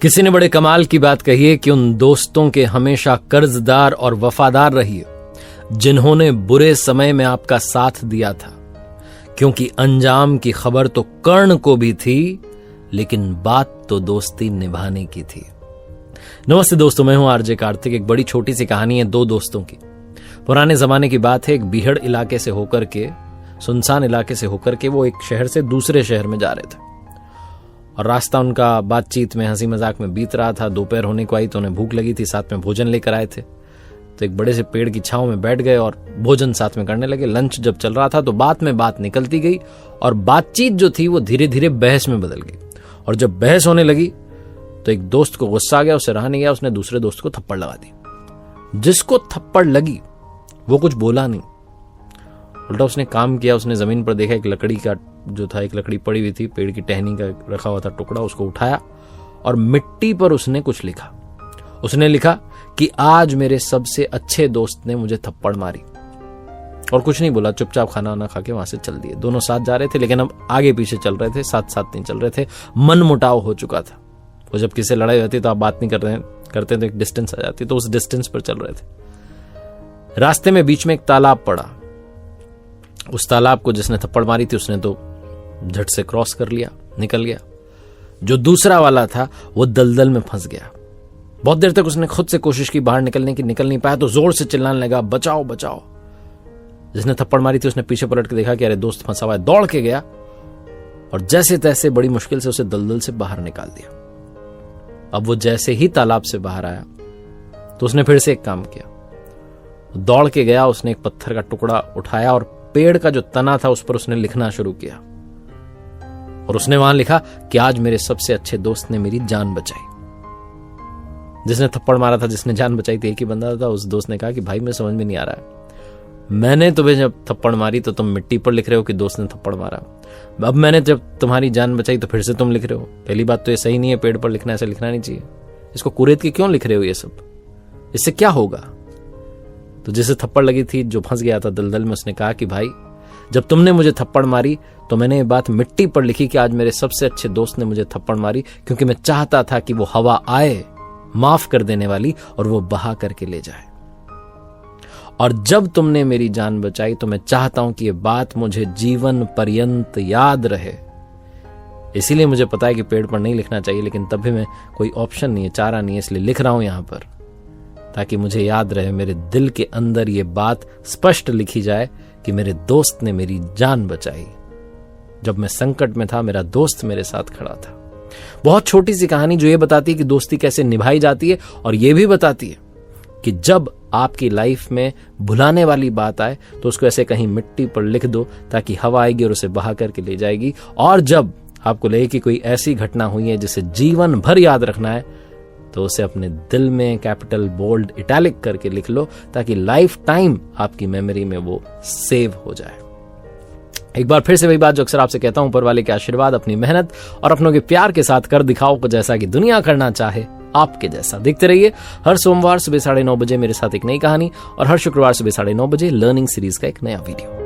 किसी ने बड़े कमाल की बात कही है कि उन दोस्तों के हमेशा कर्जदार और वफादार रहिए जिन्होंने बुरे समय में आपका साथ दिया था, क्योंकि अंजाम की खबर तो कर्ण को भी थी, लेकिन बात तो दोस्ती निभाने की थी। नमस्ते दोस्तों, मैं हूं आरजे कार्तिक। एक बड़ी छोटी सी कहानी है दो दोस्तों की। पुराने जमाने की बात है। एक बीहड़ इलाके से होकर के, सुनसान इलाके से होकर के वो एक शहर से दूसरे शहर में जा रहे थे और रास्ता उनका बातचीत में, हंसी मजाक में बीत रहा था। दोपहर होने को आई तो उन्हें भूख लगी थी, साथ में भोजन लेकर आए थे। तो एक बड़े से पेड़ की छांव में बैठ गए और भोजन साथ में करने लगे। लंच जब चल रहा था तो बात में बात निकलती गई और बातचीत जो थी वो धीरे धीरे बहस में बदल गई। और जब बहस होने लगी तो एक दोस्त को गुस्सा आ गया, उससे रहा नहीं गया, उसने दूसरे दोस्त को थप्पड़ लगा दी। जिसको थप्पड़ लगी वो कुछ बोला नहीं, उल्टा उसने काम किया। उसने जमीन पर देखा, एक लकड़ी का जो था, एक लकड़ी पड़ी हुई थी, पेड़ की टहनी का रखा हुआ था टुकड़ा, उसको उठाया और मिट्टी पर उसने कुछ लिखा। उसने लिखा कि आज मेरे सबसे अच्छे दोस्त ने मुझे थप्पड़ मारी। और कुछ नहीं बोला, चुपचाप खाना वाना खा के वहां से चल दिए। दोनों साथ जा रहे थे, लेकिन अब आगे पीछे चल रहे थे, साथ साथ नहीं चल रहे थे। मन मुटाव हो चुका था। वो जब किसी लड़ाई होती तो आप बात नहीं करते तो एक डिस्टेंस आ जाती, तो उस डिस्टेंस पर चल रहे थे। रास्ते में बीच में एक तालाब पड़ा। उस तालाब को जिसने थप्पड़ मारी थी उसने तो झट से क्रॉस कर लिया, निकल गया। जो दूसरा वाला था वो दलदल में फंस गया। बहुत देर तक उसने खुद से कोशिश की बाहर निकलने की, निकल नहीं पाया तो जोर से चिल्लाने लगा, बचाओ बचाओ। जिसने थप्पड़ मारी थी उसने पीछे पलट के देखा कि अरे दोस्त फंसा हुआ है। दौड़ के गया और जैसे तैसे बड़ी मुश्किल से उसे दलदल से बाहर निकाल दिया। अब वो जैसे ही तालाब से बाहर आया तो उसने फिर से एक काम किया। दौड़ के गया, उसने एक पत्थर का टुकड़ा उठाया और पेड़ का जो तना था उस पर उसने लिखना शुरू किया। और उसने वहां लिखा कि आज मेरे सबसे अच्छे दोस्त ने मेरी जान बचाई। जिसने थप्पड़ मारा था, जिसने जान बचाई थी, एक ही बंदा था। उस दोस्त ने कहा कि भाई मैं समझ में नहीं आ रहा है, मैंने तुम्हें जब थप्पड़ मारी तो तुम मिट्टी पर लिख रहे हो कि दोस्त ने थप्पड़ मारा। अब मैंने जब तुम्हारी जान बचाई तो फिर से तुम लिख रहे हो। पहली बात तो ये सही नहीं है, पेड़ पर लिखना, ऐसे लिखना नहीं चाहिए। इसको कुरेद के क्यों लिख रहे हो ये सब, इससे क्या होगा? तो जिसे थप्पड़ लगी थी, जो फंस गया था दलदल में, उसने कहा कि भाई जब तुमने मुझे थप्पड़ मारी तो मैंने ये बात मिट्टी पर लिखी कि आज मेरे सबसे अच्छे दोस्त ने मुझे थप्पड़ मारी, क्योंकि मैं चाहता था कि वो हवा आए माफ कर देने वाली और वो बहा करके ले जाए। और जब तुमने मेरी जान बचाई तो मैं चाहता हूं कि ये बात मुझे जीवन पर्यंत याद रहे। इसीलिए मुझे पता है कि पेड़ पर नहीं लिखना चाहिए, लेकिन तब भी मैं कोई ऑप्शन नहीं है, चारा नहीं है, इसलिए लिख रहा हूं यहां पर, ताकि मुझे याद रहे, मेरे दिल के अंदर ये बात स्पष्ट लिखी जाए कि मेरे दोस्त ने मेरी जान बचाई। जब मैं संकट में था मेरा दोस्त मेरे साथ खड़ा था। बहुत छोटी सी कहानी जो ये बताती है कि दोस्ती कैसे निभाई जाती है, और ये भी बताती है कि जब आपकी लाइफ में भुलाने वाली बात आए तो उसको ऐसे कहीं मिट्टी पर लिख दो, ताकि हवा आएगी और उसे बहा करके ले जाएगी। और जब आपको लगे कि कोई ऐसी घटना हुई है जिसे जीवन भर याद रखना है, तो उसे अपने दिल में कैपिटल बोल्ड इटैलिक करके लिख लो, ताकि लाइफ टाइम आपकी मेमोरी में वो सेव हो जाए। एक बार फिर से वही बात जो अक्सर आपसे कहता हूं, ऊपर वाले के आशीर्वाद, अपनी मेहनत और अपनों के प्यार के साथ कर दिखाओ को, जैसा कि दुनिया करना चाहे आपके जैसा। देखते रहिए हर सोमवार सुबह 9:30 बजे मेरे साथ एक नई कहानी, और हर शुक्रवार सुबह 9:30 बजे लर्निंग सीरीज का एक नया वीडियो।